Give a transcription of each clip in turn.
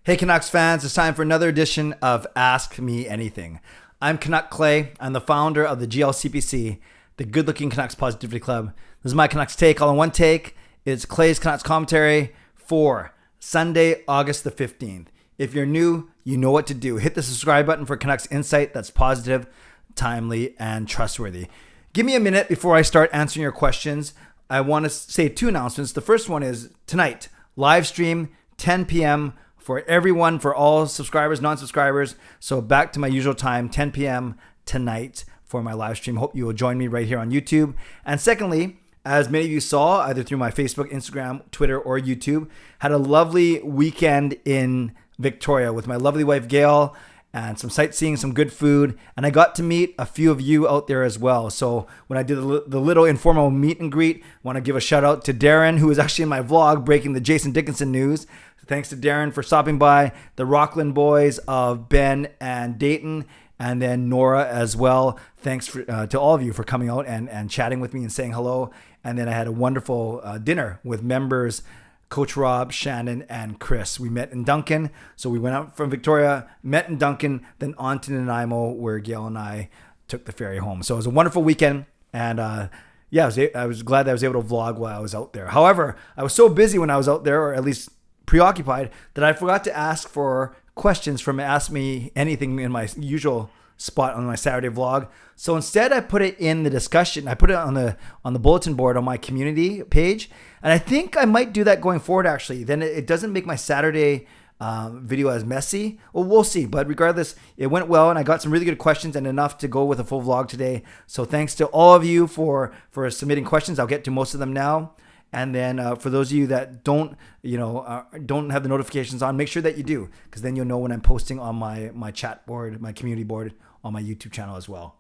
Hey Canucks fans, it's time for another edition of Ask Me Anything. I'm Canuck Clay. I'm the founder of the GLCPC, the Good Looking Canucks Positivity Club. This is my Canucks take, all in one take. It's Clay's Canucks commentary for Sunday, August the 15th. If you're new, you know what to do. Hit the subscribe button for Canucks insight that's positive, timely, and trustworthy. Give me a minute before I start answering your questions. I want to say two announcements. The first one is tonight, live stream, 10 p.m., for everyone, for all subscribers, non-subscribers. So back to my usual time, 10 p.m. tonight for my live stream. Hope you will join me right here on YouTube. And secondly, as many of you saw, either through my Facebook, Instagram, Twitter, or YouTube, had a lovely weekend in Victoria with my lovely wife, Gail, and some sightseeing, some good food. And I got to meet a few of you out there as well. So when I did the little informal meet and greet, I want to give a shout out to Darren, who was actually in my vlog breaking the Jason Dickinson news. Thanks to Darren for stopping by, the Rockland boys of Ben and Dayton, and then Nora as well. Thanks to all of you for coming out and chatting with me and saying hello. And then I had a wonderful dinner with members, Coach Rob, Shannon, and Chris. We met in Duncan. So we went out from Victoria, met in Duncan, then on to Nanaimo, where Gail and I took the ferry home. So it was a wonderful weekend. And I was glad that I was able to vlog while I was out there. However, I was so busy when I was out there, or at least preoccupied, that I forgot to ask for questions from Ask Me Anything in my usual spot on my Saturday vlog. So instead I put it in the discussion. I put it on the bulletin board on my community page. And I think I might do that going forward actually. Then it doesn't make my Saturday video as messy. Well, we'll see. But regardless, it went well and I got some really good questions and enough to go with a full vlog today. So thanks to all of you for submitting questions. I'll get to most of them now. And then for those of you that don't have the notifications on, make sure that you do, because then you'll know when I'm posting on my chat board, my community board on my YouTube channel as well.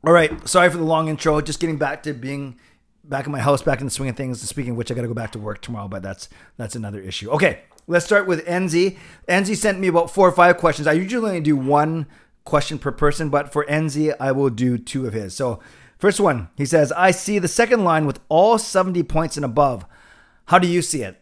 All right. Sorry for the long intro. Just getting back to being back in my house, back in the swing of things. Speaking of which, I got to go back to work tomorrow, but that's another issue. Okay. Let's start with NZ. NZ sent me about 4 or 5 questions. I usually only do one question per person, but for NZ, I will do 2 of his. So first one, he says, I see the second line with all 70 points and above. How do you see it?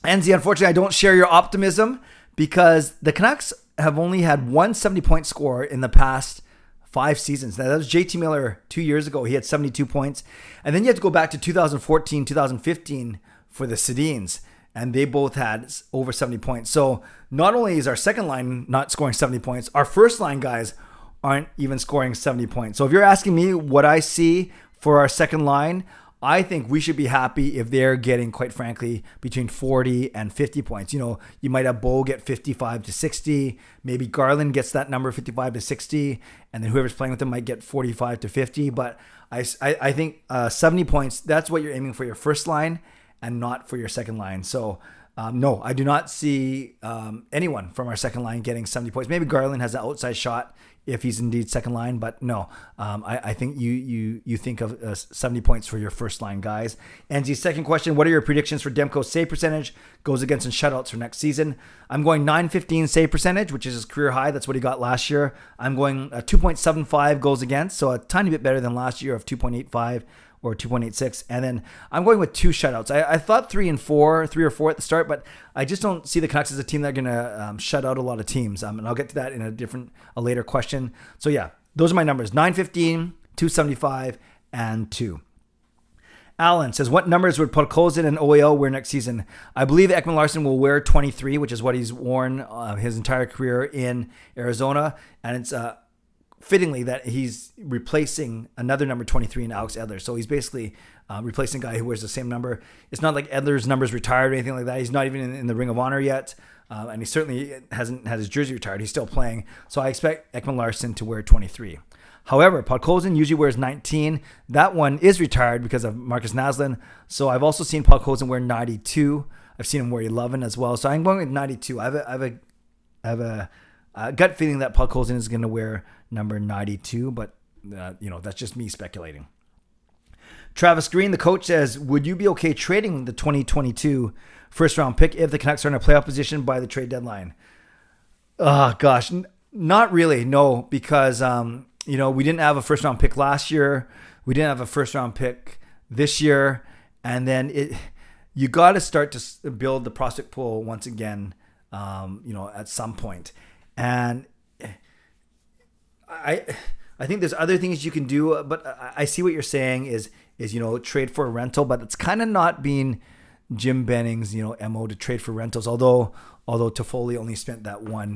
NZ, unfortunately, I don't share your optimism because the Canucks have only had one 70-point scorer in the past 5 seasons. Now, that was JT Miller 2 years ago. He had 72 points. And then you have to go back to 2014, 2015 for the Sedins, and they both had over 70 points. So not only is our second line not scoring 70 points, our first line guys aren't even scoring 70 points. So if you're asking me what I see for our second line, I think we should be happy if they're getting, quite frankly, between 40 and 50 points. You know, you might have Bo get 55 to 60. Maybe Garland gets that number, 55 to 60. And then whoever's playing with them might get 45 to 50. But I think 70 points, that's what you're aiming for your first line and not for your second line. So no, I do not see anyone from our second line getting 70 points. Maybe Garland has an outside shot if he's indeed second line, but no, I think you think of 70 points for your first line guys. Angie's second question, what are your predictions for Demko's save percentage? Goes against in shutouts for next season. I'm going 915 save percentage, which is his career high. That's what he got last year. I'm going 2.75 goals against, so a tiny bit better than last year of 2.85 or 2.86. And then I'm going with 2 shutouts. I thought 3 or 4 at the start, but I just don't see the Canucks as a team that are going to shut out a lot of teams. And I'll get to that in a later question. So yeah, those are my numbers: 915, 275, and 2. Alan says, what numbers would Pettersson and OEL wear next season? I believe Ekman-Larsson will wear 23, which is what he's worn his entire career in Arizona. And it's fittingly that he's replacing another number 23 in Alex Edler. So he's basically replacing a guy who wears the same number. It's not like Edler's number's retired or anything like that. He's not even in the Ring of Honor yet. And he certainly hasn't had his jersey retired. He's still playing. So I expect Ekman-Larsson to wear 23. However, Pettersson usually wears 19. That one is retired because of Marcus Naslund. So I've also seen Pettersson wear 92. I've seen him wear 11 as well. So I'm going with 92. I have a gut feeling that Pettersson is going to wear number 92, but that's just me speculating. Travis Green, the coach, says, would you be okay trading the 2022 first round pick if the Canucks are in a playoff position by the trade deadline? Oh gosh, not really. No, because we didn't have a first round pick last year. We didn't have a first round pick this year, and then you got to start to build the prospect pool once again, at some point. And I think there's other things you can do, but I see what you're saying is trade for a rental, but it's kind of not being Jim Benning's, MO to trade for rentals. Although Toffoli only spent that one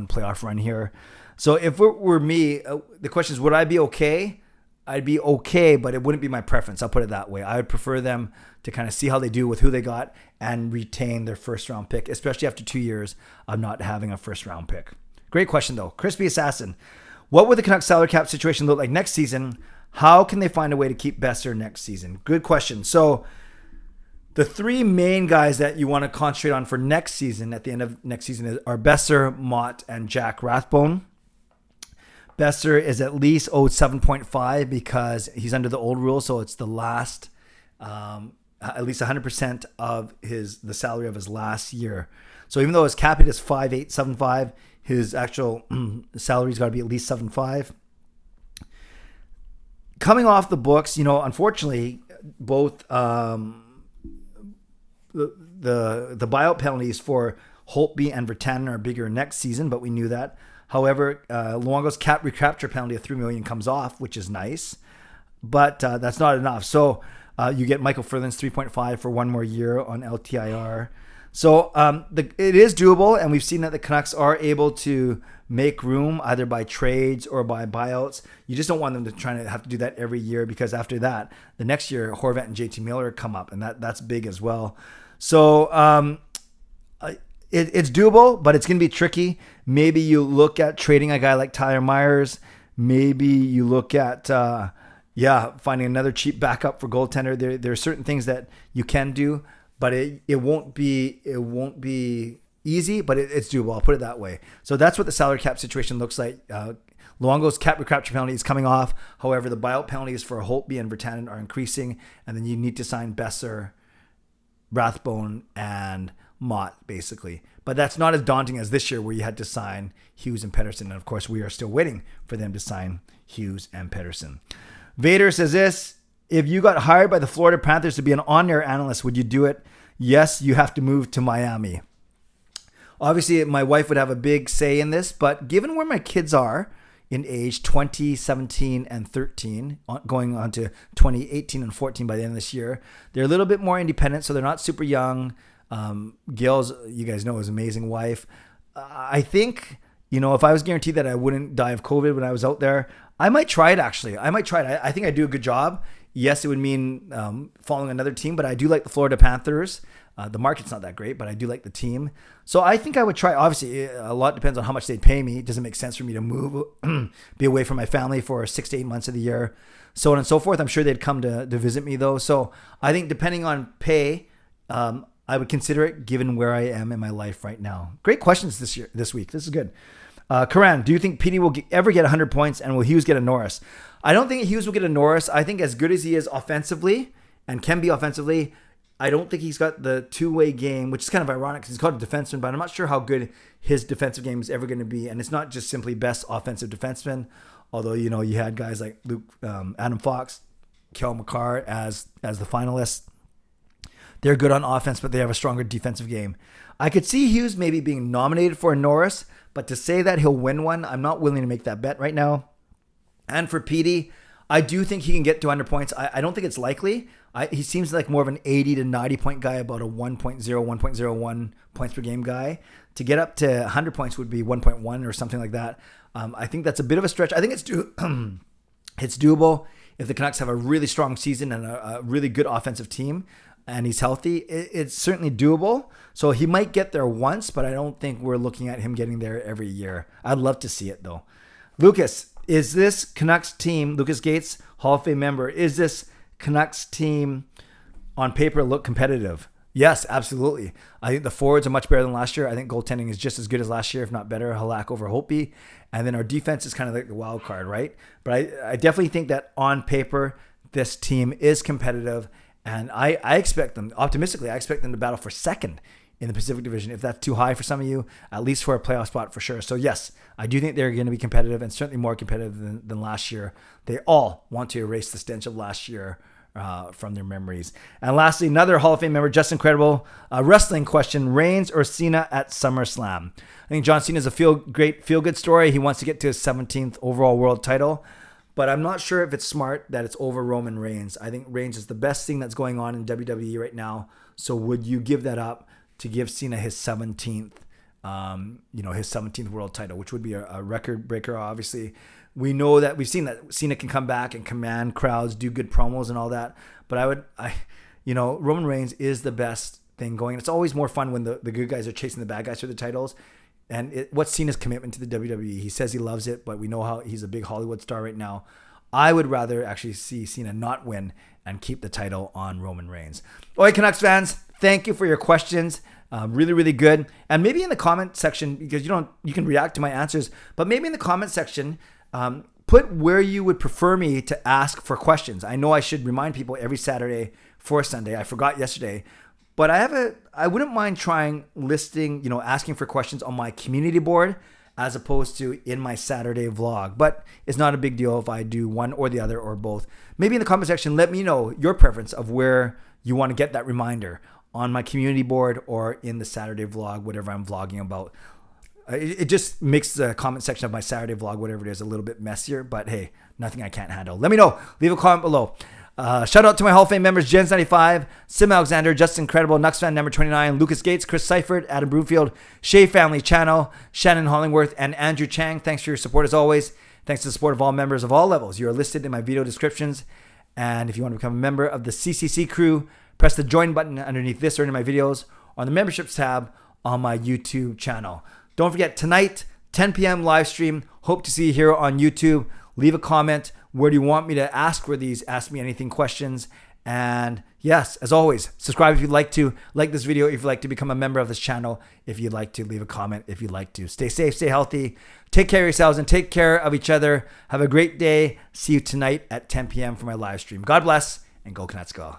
playoff run here. So if it were me, the question is, would I be okay? I'd be okay, but it wouldn't be my preference. I'll put it that way. I would prefer them to kind of see how they do with who they got and retain their first round pick, especially after 2 years of not having a first round pick. Great question though. Crispy Assassin. What would the Canucks salary cap situation look like next season? How can they find a way to keep Boeser next season? Good question. So the three main guys that you want to concentrate on for next season, at the end of next season, are Boeser, Mott, and Jack Rathbone. Boeser is at least owed 7.5 because he's under the old rule, so it's the last, at least 100% of the salary of his last year. So even though his cap hit is 5.875, his actual salary's got to be at least 7.5. Coming off the books, unfortunately, both the buyout penalties for Holtby and Virtanen are bigger next season, but we knew that. However, Luongo's cap recapture penalty of $3 million comes off, which is nice, but that's not enough. So you get Michael Furlan's 3.5 for one more year on LTIR. So it is doable, and we've seen that the Canucks are able to make room either by trades or by buyouts. You just don't want them to try to have to do that every year, because after that, the next year, Horvat and JT Miller come up, and that's big as well. So it's doable, but it's going to be tricky. Maybe you look at trading a guy like Tyler Myers. Maybe you look at finding another cheap backup for goaltender. There are certain things that you can do, but it won't be easy, but it's doable. I'll put it that way. So that's what the salary cap situation looks like. Luongo's cap recapture penalty is coming off. However, the buyout penalties for Holtby and Virtanen are increasing, and then you need to sign Boeser, Rathbone, and Mott, basically. But that's not as daunting as this year, where you had to sign Hughes and Pettersson. And of course, we are still waiting for them to sign Hughes and Pettersson. Vader says this: if you got hired by the Florida Panthers to be an on-air analyst, would you do it? Yes, you have to move to Miami. Obviously, my wife would have a big say in this, but given where my kids are in age, 20, 17, and 13, going on to 20, 18, and 14 by the end of this year, they're a little bit more independent, so they're not super young. Gil's, you guys know, his amazing wife. I think, if I was guaranteed that I wouldn't die of COVID when I was out there, I might try it, actually. I think I do a good job. Yes, it would mean following another team, but I do like the Florida Panthers. The market's not that great, but I do like the team. So I think I would try. Obviously, a lot depends on how much they'd pay me. It doesn't make sense for me to move, be away from my family for 6 to 8 months of the year, so on and so forth. I'm sure they'd come to visit me, though. So I think depending on pay, I would consider it, given where I am in my life right now. Great questions this week. This is good. Karan, do you think Petey will ever get 100 points, and will Hughes get a Norris? I don't think Hughes will get a Norris. I think as good as he is offensively and can be offensively, I don't think he's got the two-way game, which is kind of ironic because he's called a defenseman, but I'm not sure how good his defensive game is ever going to be. And it's not just simply best offensive defenseman, although, you had guys like Adam Fox, Kel McCarr as the finalists. They're good on offense, but they have a stronger defensive game. I could see Hughes maybe being nominated for a Norris, but to say that he'll win one, I'm not willing to make that bet right now. And for Petey, I do think he can get to 100 points. I don't think it's likely. He seems like more of an 80 to 90 point guy, about a 1.01 points per game guy. To get up to 100 points would be 1.1 or something like that. I think that's a bit of a stretch. I think it's doable if the Canucks have a really strong season and a really good offensive team and he's healthy. It's certainly doable. So he might get there once, but I don't think we're looking at him getting there every year. I'd love to see it, though. Lucas, is this Canucks team, Lucas Gates, Hall of Fame member, is this Canucks team on paper look competitive? Yes, absolutely. I think the forwards are much better than last year. I think goaltending is just as good as last year, if not better. Halak over Holtby. And then our defense is kind of like the wild card, right? But I definitely think that on paper, this team is competitive. And I expect them, optimistically, I expect them to battle for second in the Pacific Division. If that's too high for some of you, at least for a playoff spot for sure. So yes, I do think they're going to be competitive, and certainly more competitive than last year. They all want to erase the stench of last year from their memories. And lastly, another Hall of Fame member, just incredible wrestling question: Reigns or Cena at SummerSlam? I think John Cena is a feel-good story. He wants to get to his 17th overall world title, but I'm not sure if it's smart that it's over Roman Reigns. I think Reigns is the best thing that's going on in WWE right now. So would you give that up to give Cena his 17th, his 17th world title, which would be a record breaker? Obviously, we know that we've seen that Cena can come back and command crowds, do good promos and all that. But Roman Reigns is the best thing going. It's always more fun when the good guys are chasing the bad guys for the titles. And what's Cena's commitment to the WWE? He says he loves it, but we know how he's a big Hollywood star right now. I would rather actually see Cena not win and keep the title on Roman Reigns. All right, Canucks fans, thank you for your questions. Really, really good. And maybe in the comment section, because you can react to my answers, but maybe in the comment section, put where you would prefer me to ask for questions. I know I should remind people every Saturday for Sunday. I forgot yesterday. But I wouldn't mind trying listing, asking for questions on my community board as opposed to in my Saturday vlog. But it's not a big deal if I do one or the other or both. Maybe in the comment section, let me know your preference of where you want to get that reminder, on my community board or in the Saturday vlog, whatever I'm vlogging about. It just makes the comment section of my Saturday vlog, whatever it is, a little bit messier. But hey, nothing I can't handle. Let me know. Leave a comment below. Shout out to my Hall of Fame members: Jens95, Simalexander, Just Incredible, nucksfan number 29, Lucas Gates, Chris Seifried, Adam Broomfield, Shea Family Channel, Shannon Hollingworth, and Andrew Chang. Thanks for your support as always. Thanks to the support of all members of all levels. You are listed in my video descriptions. And if you want to become a member of the CCC Crew, press the join button underneath this or in my videos or on the memberships tab on my YouTube channel. Don't forget, tonight, 10 p.m. live stream. Hope to see you here on YouTube. Leave a comment. Where do you want me to ask for these Ask Me Anything questions? And yes, as always, subscribe if you'd like to. Like this video if you'd like to become a member of this channel. If you'd like to, leave a comment if you'd like to. Stay safe, stay healthy. Take care of yourselves and take care of each other. Have a great day. See you tonight at 10 p.m. for my live stream. God bless and go Canucks go.